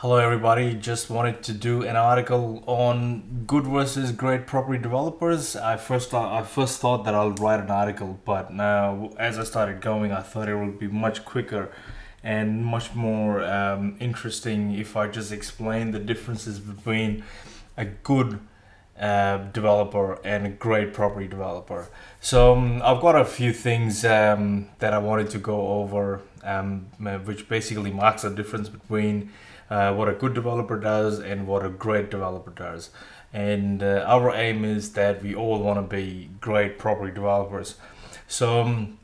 Hello everybody, just wanted to do an article on good versus great property developers. I first thought that I'll write an article, but now as I started going, I thought it would be much quicker and much more interesting if I just explain the differences between a good developer and a great property developer. I've got a few things that I wanted to go over, which basically marks the difference between what a good developer does and what a great developer does. And our aim is that we all want to be great property developers. So, um,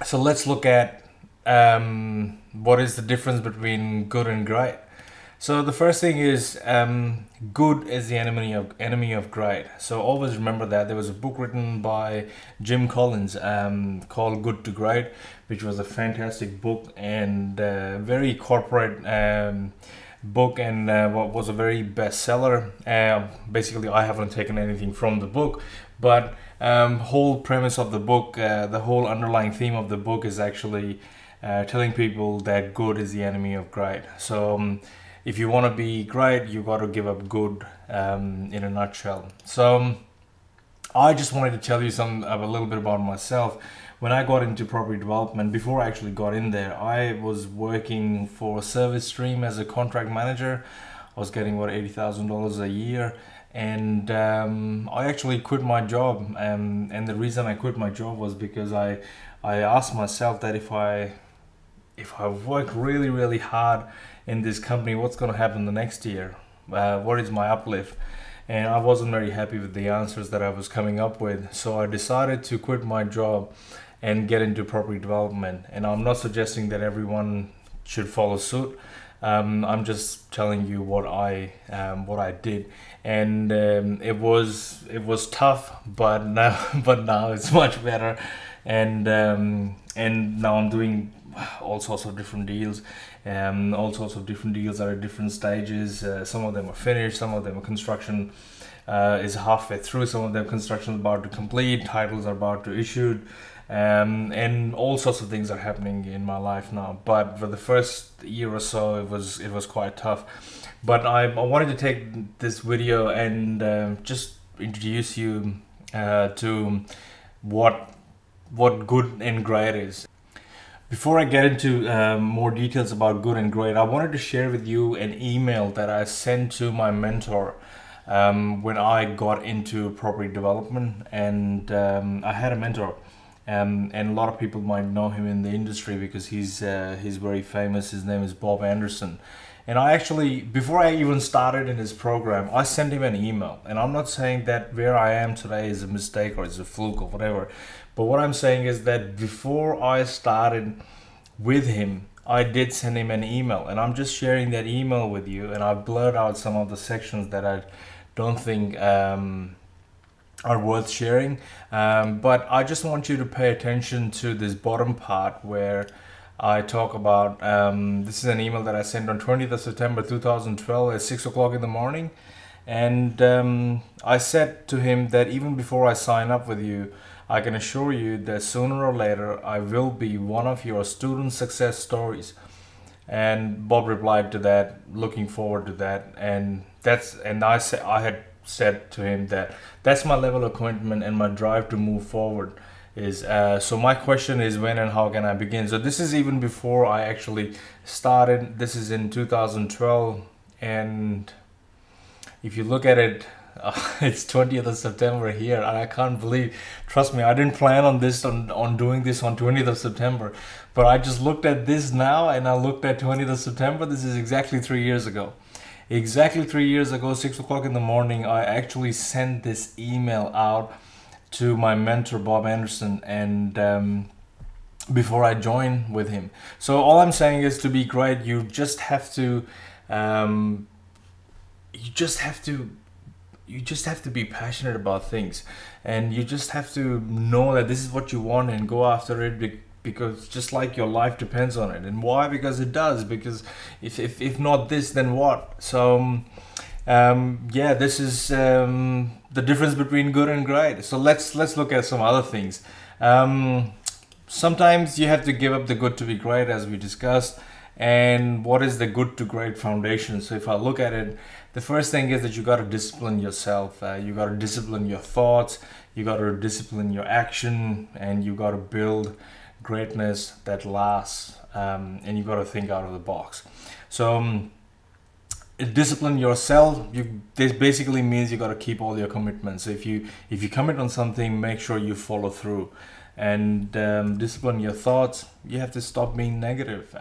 so let's look at what is the difference between good and great. So the first thing is good is the enemy of great. So always remember that there was a book written by Jim Collins called Good to Great, which was a fantastic book and very corporate book and what was a very bestseller. Basically, I haven't taken anything from the book, but whole premise of the book, the whole underlying theme of the book is actually telling people that good is the enemy of great. If you want to be great, you got to give up good in a nutshell. I just wanted to tell you a little bit about myself. When I got into property development, before I actually got in there, I was working for Service Stream as a contract manager. I was getting what $80,000 a year, and I actually quit my job. And the reason I quit my job was because I asked myself that if I work really, really hard in this company, what's going to happen the next year? What is my uplift? And I wasn't very happy with the answers that I was coming up with. So I decided to quit my job and get into property development. And I'm not suggesting that everyone should follow suit. I'm just telling you what I did, and it was tough, but now but now it's much better, and now I'm doing all sorts of different deals. All sorts of different deals are at different stages. Some of them are finished, some of them are construction is halfway through, some of them construction is about to complete, titles are about to issue, and all sorts of things are happening in my life now. But for the first year or so, it was quite tough. But I wanted to take this video and just introduce you to what good and great is. Before I get into more details about good and great, I wanted to share with you an email that I sent to my mentor when I got into property development. And I had a mentor, and a lot of people might know him in the industry because he's very famous. His name is Bob Anderson. And I actually, before I even started in his program, I sent him an email. And I'm not saying that where I am today is a mistake or is a fluke or whatever. But what I'm saying is that before I started with him, I did send him an email. And I'm just sharing that email with you. And I've blurred out some of the sections that I don't think are worth sharing. But I just want you to pay attention to this bottom part where I talk about this is an email that I sent on 20th of September 2012 at 6 o'clock in the morning. And I said to him that even before I sign up with you, I can assure you that sooner or later I will be one of your student success stories. And Bob replied to that, looking forward to that. I had said to him that that's my level of commitment and my drive to move forward is so my question is when and how can I begin. So this is even before I actually started. This is in 2012, and if you look at it, it's 20th of September here, and I can't believe, trust me, I didn't plan on doing this on 20th of September, but I just looked at this now and I looked at 20th of September. This is exactly 3 years ago. Exactly 3 years ago, 6 o'clock in the morning, I actually sent this email out to my mentor Bob Anderson, and before I joined with him. So all I'm saying is, to be great, you just have to you just have to be passionate about things, and you just have to know that this is what you want and go after it, because just like your life depends on it. And why? Because it does. Because if not this, then what? Yeah, this is the difference between good and great. So let's look at some other things. Sometimes you have to give up the good to be great, as we discussed, And what is the good to great foundation? So if I look at it, the first thing is that you got to discipline yourself. You got to discipline your thoughts. You got to discipline your action, and you got to build greatness that lasts. And you got to think out of the box. So discipline yourself. This basically means you got to keep all your commitments. So if you commit on something, make sure you follow through. And discipline your thoughts. You have to stop being negative.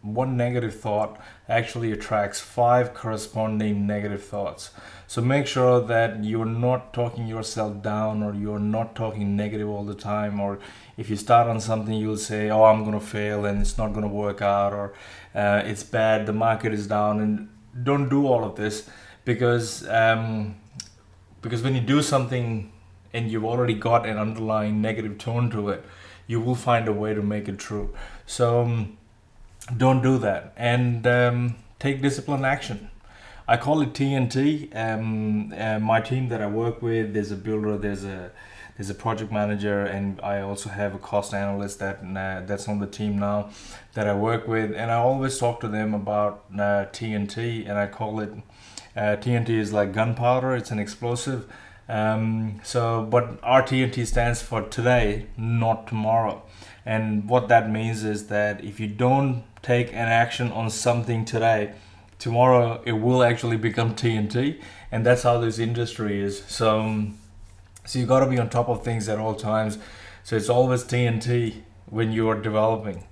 One negative thought actually attracts 5 corresponding negative thoughts. So make sure that you're not talking yourself down, or you're not talking negative all the time. Or if you start on something, you'll say, oh, I'm going to fail and it's not going to work out, or it's bad, the market is down. And don't do all of this, because when you do something and you've already got an underlying negative tone to it, you will find a way to make it true. So don't do that, and take disciplined action. I call it TNT. My team that I work with, there's a builder, there's a project manager, and I also have a cost analyst that's on the team now that I work with, and I always talk to them about TNT, and I call it TNT is like gunpowder. It's an explosive. But our TNT stands for today, not tomorrow. And what that means is that if you don't take an action on something today, tomorrow it will actually become TNT. And that's how this industry is. So you got to be on top of things at all times. So it's always TNT when you are developing.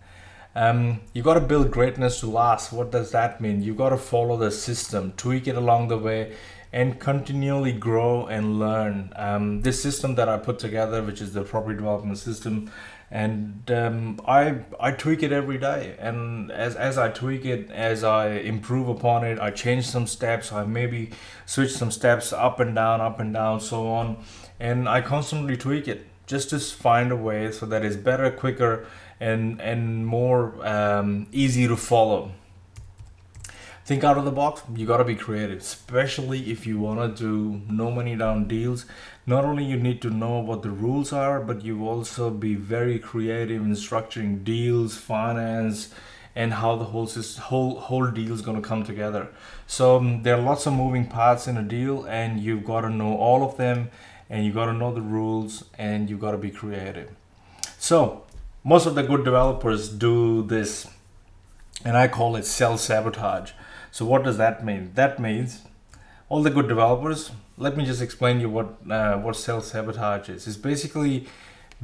You got to build greatness to last. What does that mean? You got to follow the system, tweak it along the way, and continually grow and learn. This system that I put together, which is the property development system, and I tweak it every day. And as I tweak it, as I improve upon it, I change some steps. I maybe switch some steps up and down, so on. And I constantly tweak it just to find a way so that it's better, quicker, and more easy to follow. Think out of the box. You got to be creative, especially if you want to do no money down deals. Not only you need to know what the rules are, but you also be very creative in structuring deals, finance, and how the whole deal is going to come together. So there are lots of moving parts in a deal, and you've got to know all of them, and you got to know the rules, and you got to be creative. So most of the good developers do this, and I call it self-sabotage. So what does that mean? That means all the good developers. Let me just explain you what self-sabotage is. It's basically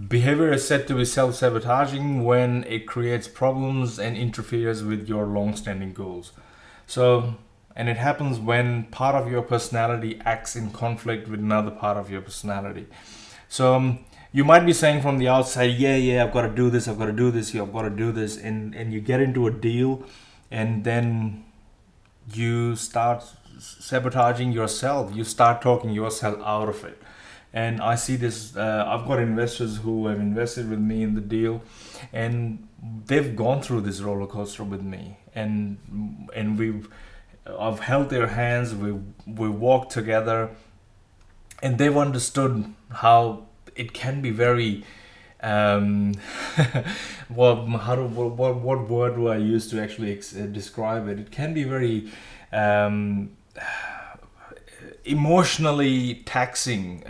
behavior is said to be self-sabotaging when it creates problems and interferes with your long-standing goals. So, and it happens when part of your personality acts in conflict with another part of your personality. So you might be saying from the outside, yeah, I've got to do this, I've got to do this, I've got to do this, and you get into a deal, and then you start sabotaging yourself. You start talking yourself out of it. And I see this, I've got investors who have invested with me in the deal, and they've gone through this roller coaster with me, and I've held their hands, we walked together, and they've understood how it can be very what word do I use to actually describe it? It can be very emotionally taxing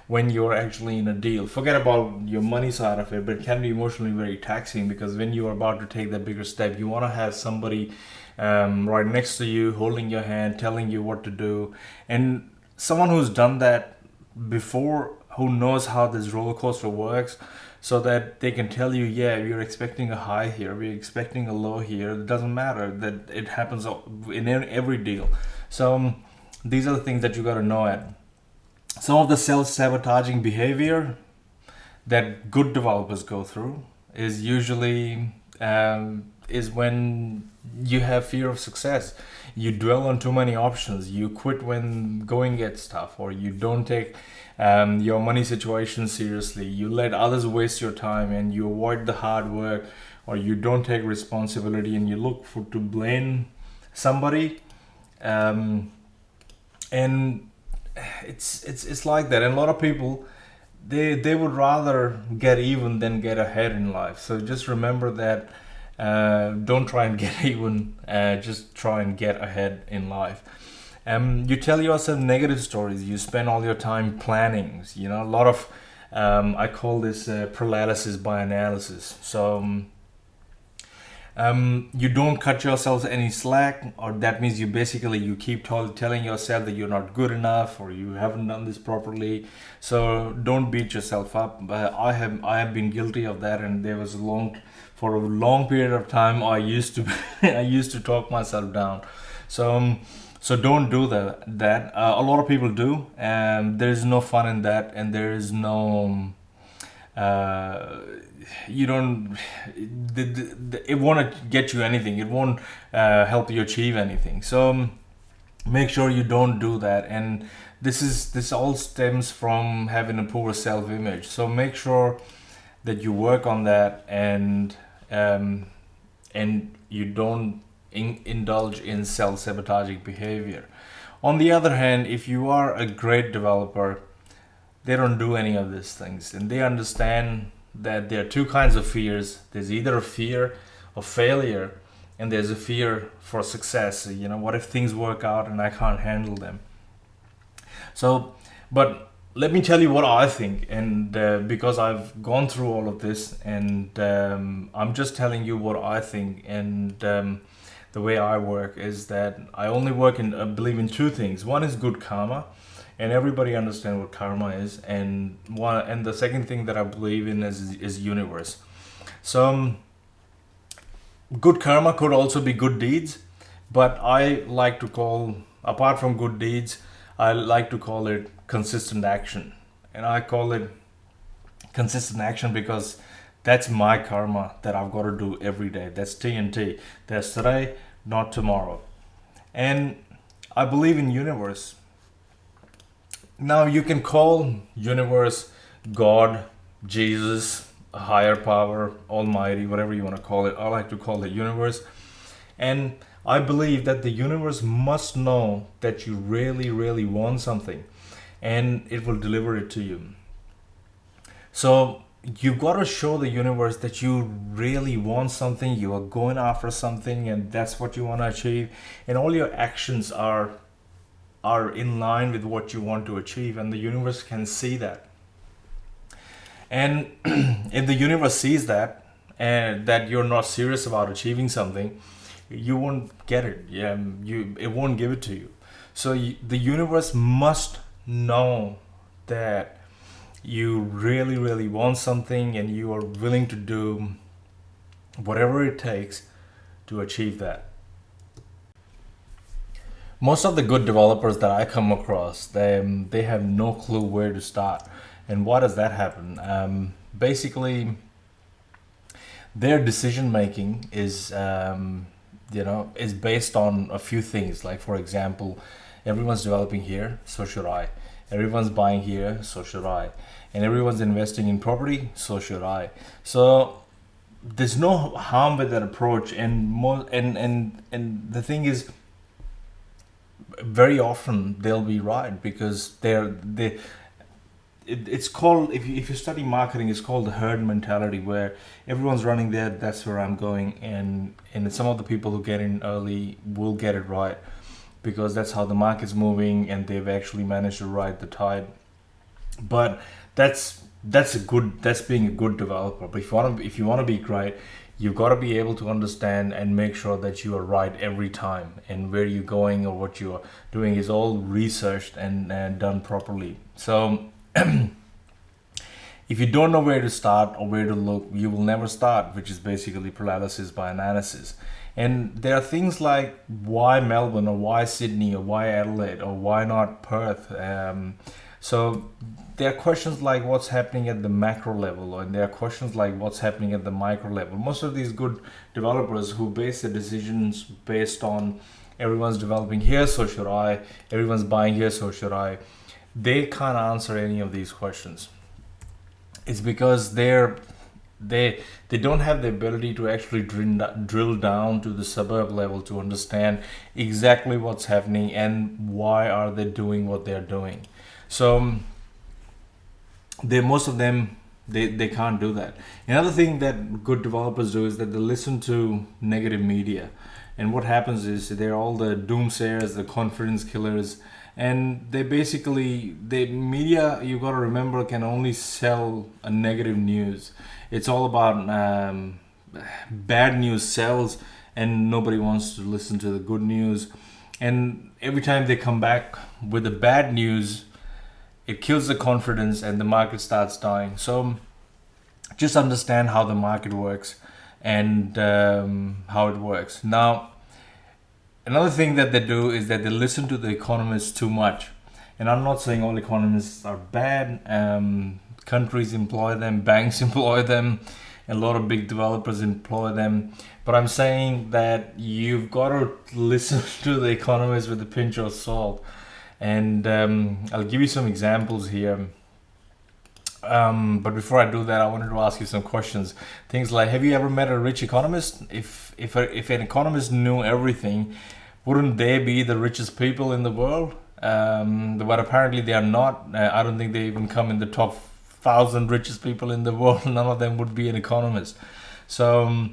when you're actually in a deal. Forget about your money side of it, but it can be emotionally very taxing, because when you are about to take that bigger step, you want to have somebody right next to you, holding your hand, telling you what to do, and someone who's done that before, who knows how this roller coaster works, so that they can tell you, yeah, we're expecting a high here, we're expecting a low here. It doesn't matter, that it happens in every deal. So these are the things that you got to know at. Some of the self-sabotaging behavior that good developers go through is usually is when you have fear of success. You dwell on too many options. You quit when going gets tough, or you don't take your money situation seriously. You let others waste your time, and you avoid the hard work, or you don't take responsibility, and you look to blame somebody. And it's like that. And a lot of people, they would rather get even than get ahead in life. So just remember that Don't try and get even. Just try and get ahead in life. You tell yourself negative stories. You spend all your time planning. You know, a lot of I call this paralysis by analysis. So you don't cut yourself any slack, or that means you keep telling yourself that you're not good enough or you haven't done this properly. So don't beat yourself up. But I have been guilty of that, and there was for a long period of time I used to I used to talk myself down. So don't do that. A lot of people do, and there's no fun in that, and there is no uh, you don't it won't get you anything. It won't help you achieve anything. So make sure you don't do that. And this all stems from having a poor self-image. So make sure that you work on that, um, and you don't indulge in self-sabotaging behavior. On the other hand, if you are a great developer, they don't do any of these things, and they understand that there are two kinds of fears. There's either a fear of failure, and there's a fear for success. You know, what if things work out and I can't handle them? So, but let me tell you what I think, and because I've gone through all of this, and I'm just telling you what I think. And the way I work is that I only believe in two things. One is good karma, and everybody understand what karma is. And the second thing that I believe in is universe. So good karma could also be good deeds, but I like to call, apart from good deeds, I like to call it consistent action. And I call it consistent action because that's my karma that I've got to do every day. That's TNT. That's today, not tomorrow. And I believe in universe. Now you can call universe God, Jesus, a higher power, almighty, whatever you want to call it. I like to call it universe. And I believe that the universe must know that you really, really want something, and it will deliver it to you. So you've got to show the universe that you really want something, you are going after something, and that's what you want to achieve. And all your actions are in line with what you want to achieve, and the universe can see that. And if the universe sees that, and that you're not serious about achieving something, you won't get it. It won't give it to you. So the universe must know that you really, really want something, and you are willing to do whatever it takes to achieve that. Most of the good developers that I come across, they have no clue where to start. And why does that happen? Basically, their decision making is based on a few things. Like, for example, everyone's developing here, so should I. Everyone's buying here, so should I. And everyone's investing in property, so should I. So there's no harm with that approach. And the thing is, very often they'll be right, because it's called, if you study marketing, it's called the herd mentality, where everyone's running there, that's where I'm going. And some of the people who get in early will get it right, because that's how the market's moving, and they've actually managed to ride the tide. But that's being a good developer. But if you want to be great, you've got to be able to understand and make sure that you are right every time, and where you're going or what you're doing is all researched and done properly. So if you don't know where to start or where to look, you will never start, which is basically paralysis by analysis. And there are things like, why Melbourne, or why Sydney, or why Adelaide, or why not Perth? So there are questions like, what's happening at the macro level, and there are questions like, what's happening at the micro level. Most of these good developers who base their decisions based on everyone's developing here, so should I, everyone's buying here, so should I, they can't answer any of these questions. It's because they don't have the ability to actually drill down to the suburb level to understand exactly what's happening and why are they doing what they're doing. So most of them They can't do that. Another thing that good developers do is that they listen to negative media. And what happens is they're all the doomsayers, the confidence killers, and they basically, the media, you got to remember, can only sell a negative news. It's all about bad news sells, and nobody wants to listen to the good news. And every time they come back with the bad news, it kills the confidence and the market starts dying. So just understand how the market works and how it works. Now, another thing that they do is that they listen to the economists too much. And I'm not saying all economists are bad. Countries employ them, banks employ them, a lot of big developers employ them. But I'm saying that you've got to listen to the economists with a pinch of salt. And I'll give you some examples here. But before I do that, I wanted to ask you some questions. Things like, have you ever met a rich economist? If an economist knew everything, wouldn't they be the richest people in the world? But apparently they are not. I don't think they even come in the top 1,000 richest people in the world. None of them would be an economist. So,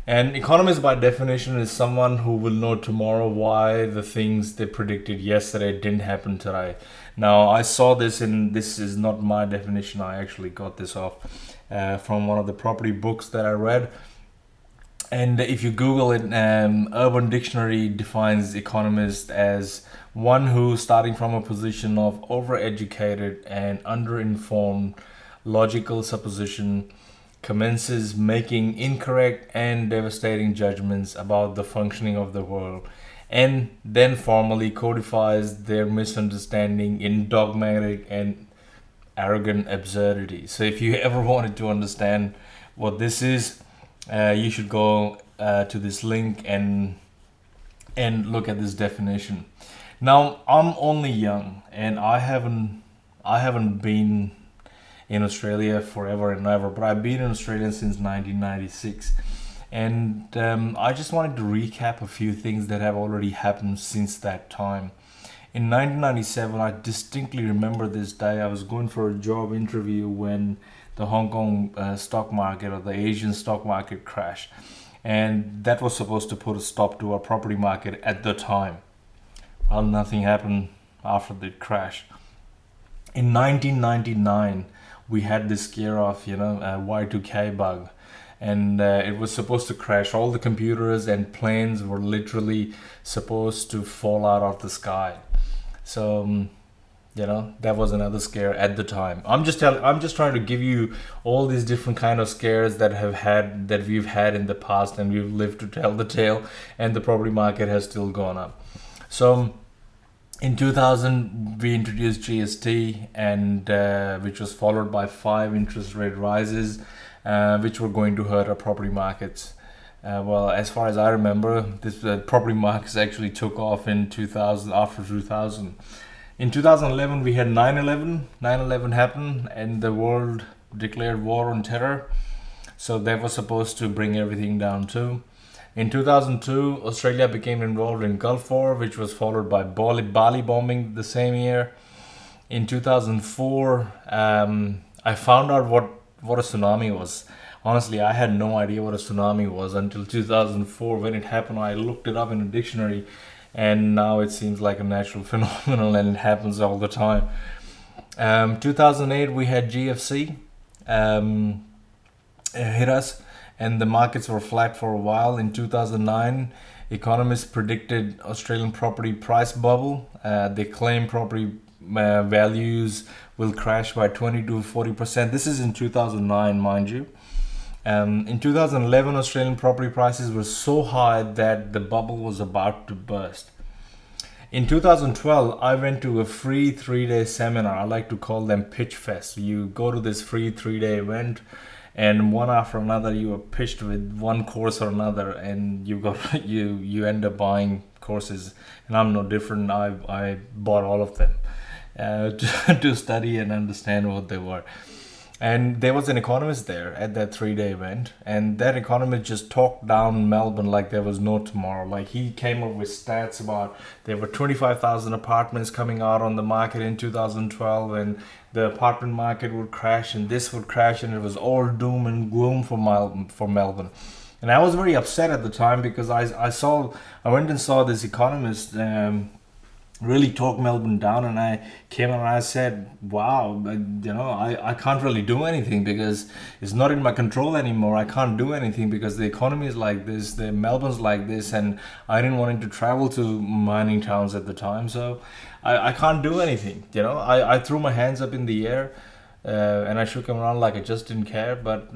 an economist by definition is someone who will know tomorrow why the things they predicted yesterday didn't happen today. Now, I saw this this is not my definition. I actually got this off from one of the property books that I read. And if you Google it, Urban Dictionary defines economist as one who, starting from a position of overeducated and underinformed logical supposition, commences making incorrect and devastating judgments about the functioning of the world, and then formally codifies their misunderstanding in dogmatic and arrogant absurdity. So if you ever wanted to understand what this is, you should go to this link and look at this definition. Now, I'm only young, and I haven't been in Australia forever and ever, but I've been in Australia since 1996. And I just wanted to recap a few things that have already happened since that time. In 1997, I distinctly remember this day. I was going for a job interview when the Hong Kong stock market, or the Asian stock market, crashed. And that was supposed to put a stop to our property market at the time. Well, nothing happened after the crash. In 1999, we had this scare of, Y2K bug. And it was supposed to crash. All the computers and planes were literally supposed to fall out of the sky. So, that was another scare at the time. I'm just trying to give you all these different kind of scares that we've had in the past, and we've lived to tell the tale, and the property market has still gone up. So in 2000, we introduced GST, and which was followed by 5 interest rate rises, which were going to hurt our property markets. Well, as far as I remember, this property markets actually took off in 2000, after 2000. In 2011, we had 9/11. 9/11 happened, and the world declared war on terror. So that was supposed to bring everything down too. In 2002, Australia became involved in Gulf War, which was followed by Bali bombing the same year. In 2004, I found out what a tsunami was. Honestly, I had no idea what a tsunami was until 2004. When it happened, I looked it up in a dictionary, and now it seems like a natural phenomenon, and it happens all the time. 2008, we had GFC hit us, and the markets were flat for a while. In 2009, economists predicted Australian property price bubble. They claim property values will crash by 20 to 40%. This is in 2009, mind you. In 2011, Australian property prices were so high that the bubble was about to burst. In 2012, I went to a free 3-day seminar. I like to call them pitch fest. You go to this free 3-day event, and one after another, you are pitched with one course or another, and you end up buying courses. And I'm no different. I bought all of them to study and understand what they were. And there was an economist there at that 3 day event, and that economist just talked down Melbourne like there was no tomorrow. Like he came up with stats about there were 25,000 apartments coming out on the market in 2012, and the apartment market would crash, and this would crash, and it was all doom and gloom for Melbourne. And I was very upset at the time because I went and saw this economist. Really talk Melbourne down, and I came and I said, wow, I can't really do anything because it's not in my control anymore. I can't do anything because the economy is like this, the Melbourne's like this, and I didn't want him to travel to mining towns at the time, so I can't do anything. I threw my hands up in the air, and I shook them around like I just didn't care, but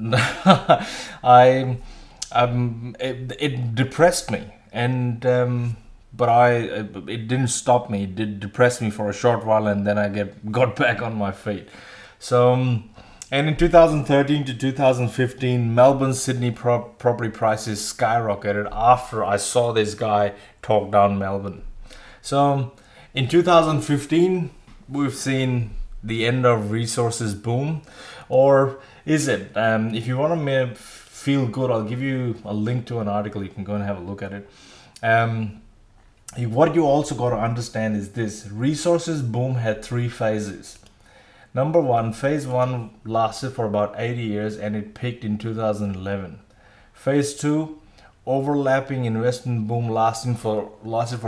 I it depressed me, and but it didn't stop me. It did depress me for a short while, and then I got back on my feet. So, and in 2013 to 2015, Melbourne, Sydney property prices skyrocketed after I saw this guy talk down Melbourne. So, in 2015, we've seen the end of resources boom, or is it? If you want to feel good, I'll give you a link to an article. You can go and have a look at it. What you also got to understand is this: resources boom had 3 phases. Number 1, phase 1 lasted for about 80 years and it peaked in 2011. Phase 2, overlapping investment boom lasted for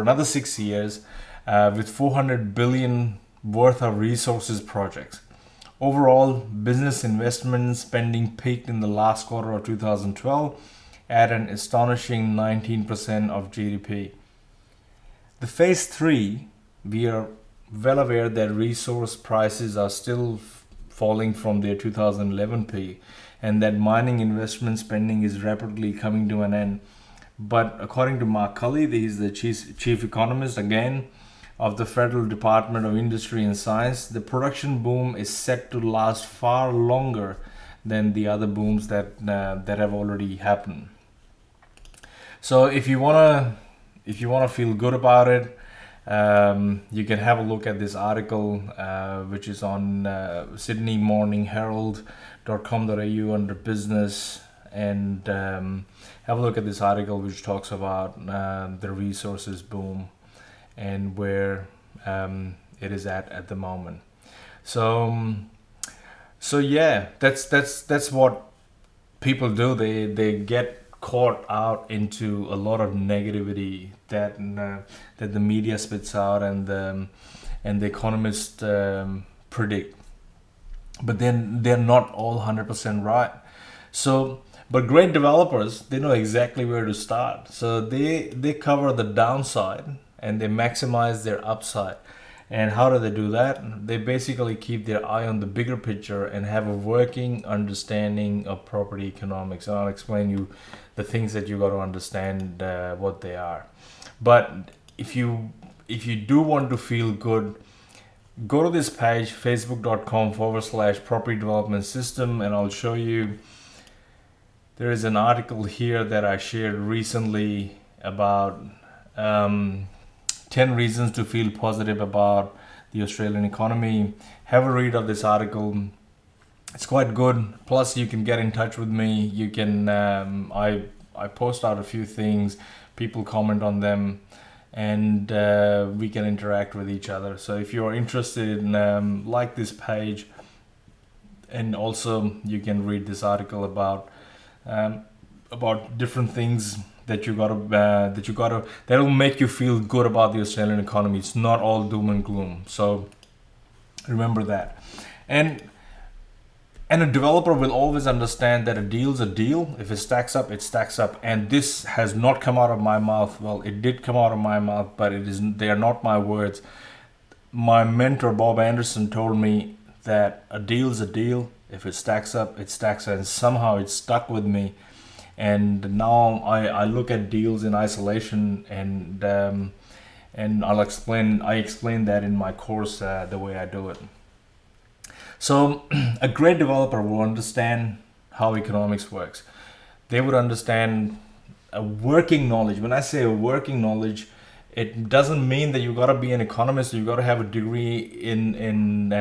another 6 years, with 400 billion worth of resources projects. Overall, business investment spending peaked in the last quarter of 2012 at an astonishing 19% of GDP. The phase 3, we are well aware that resource prices are still falling from their 2011 peak, and that mining investment spending is rapidly coming to an end. But according to Mark Cully, he's the chief economist again of the Federal Department of Industry and Science, the production boom is set to last far longer than the other booms that have already happened. So if you wanna feel good about it, you can have a look at this article, which is on sydneymorningherald.com.au under business, and have a look at this article which talks about the resources boom and where it is at the moment. So yeah, that's what people do. They get caught out into a lot of negativity that the media spits out and the economists predict, but then they're not all 100% right. So, but great developers, they know exactly where to start. So they cover the downside and they maximize their upside. And how do they do that? They basically keep their eye on the bigger picture and have a working understanding of property economics. And I'll explain you the things that you got to understand what they are. But if you do want to feel good, go to this page, facebook.com/property development system, and I'll show you. There is an article here that I shared recently about 10 reasons to feel positive about the Australian economy. Have a read of this article. It's quite good. Plus, you can get in touch with me. You can I post out a few things. People comment on them, and we can interact with each other. So if you're interested in like this page, and also you can read this article about different things that'll make you feel good about the Australian economy. It's not all doom and gloom. So remember that. And a developer will always understand that a deal's a deal. If it stacks up, it stacks up. And this has not come out of my mouth. Well, it did come out of my mouth, but they are not my words. My mentor, Bob Anderson, told me that a deal's a deal. If it stacks up, it stacks up. And somehow it stuck with me. And now I look at deals in isolation, and I explain that in my course, the way I do it. So a great developer will understand how economics works. They would understand a working knowledge. When I say a working knowledge, It doesn't mean that you got to be an economist or you got to have a degree in in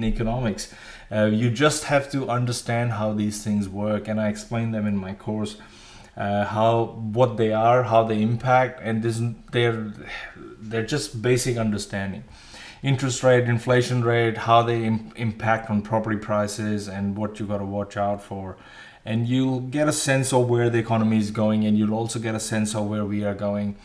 economics. You just have to understand how these things work, and I explain them in my course. How what they are, how they impact, and they're just basic understanding. Interest rate, inflation rate, how they impact on property prices, and what you got to watch out for. And you'll get a sense of where the economy is going, and you'll also get a sense of where we are going.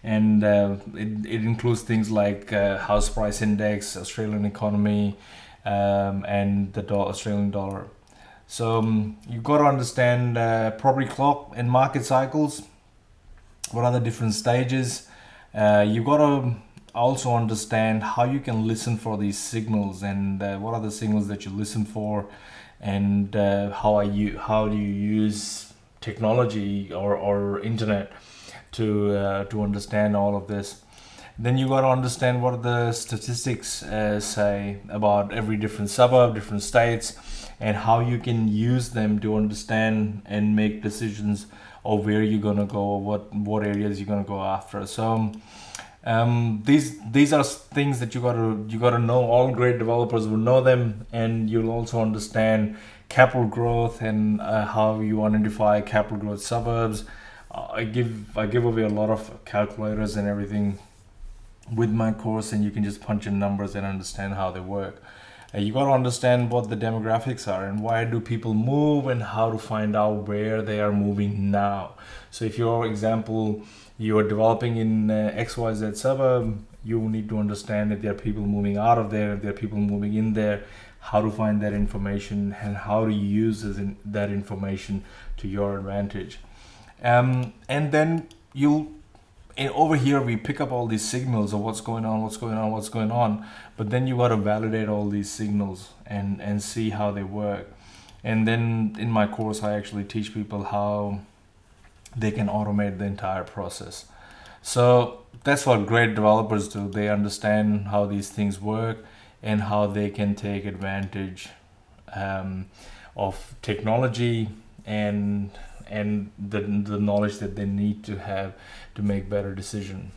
And it includes things like house price index, Australian economy, and the Australian dollar. So you've got to understand property clock and market cycles. What are the different stages? You've got to also understand how you can listen for these signals, and what are the signals that you listen for, and how do you use technology or internet to understand all of this. Then you got to understand what the statistics say about every different suburb, different states, and how you can use them to understand and make decisions of where you're gonna go, what areas you're gonna go after. So these are things that you gotta know. All great developers will know them, and you'll also understand capital growth and how you identify capital growth suburbs. I give away a lot of calculators and everything with my course, and you can just punch in numbers and understand how they work. You got to understand what the demographics are and why do people move, and how to find out where they are moving now. So if your example, you are developing in XYZ suburb, you need to understand if there are people moving out of there, if there are people moving in there, how to find that information, and how to use that information to your advantage. And then over here we pick up all these signals of what's going on, but then you got to validate all these signals and see how they work. And then in my course I actually teach people how they can automate the entire process. So that's what great developers do. They understand how these things work and how they can take advantage of technology and the knowledge that they need to have to make better decisions.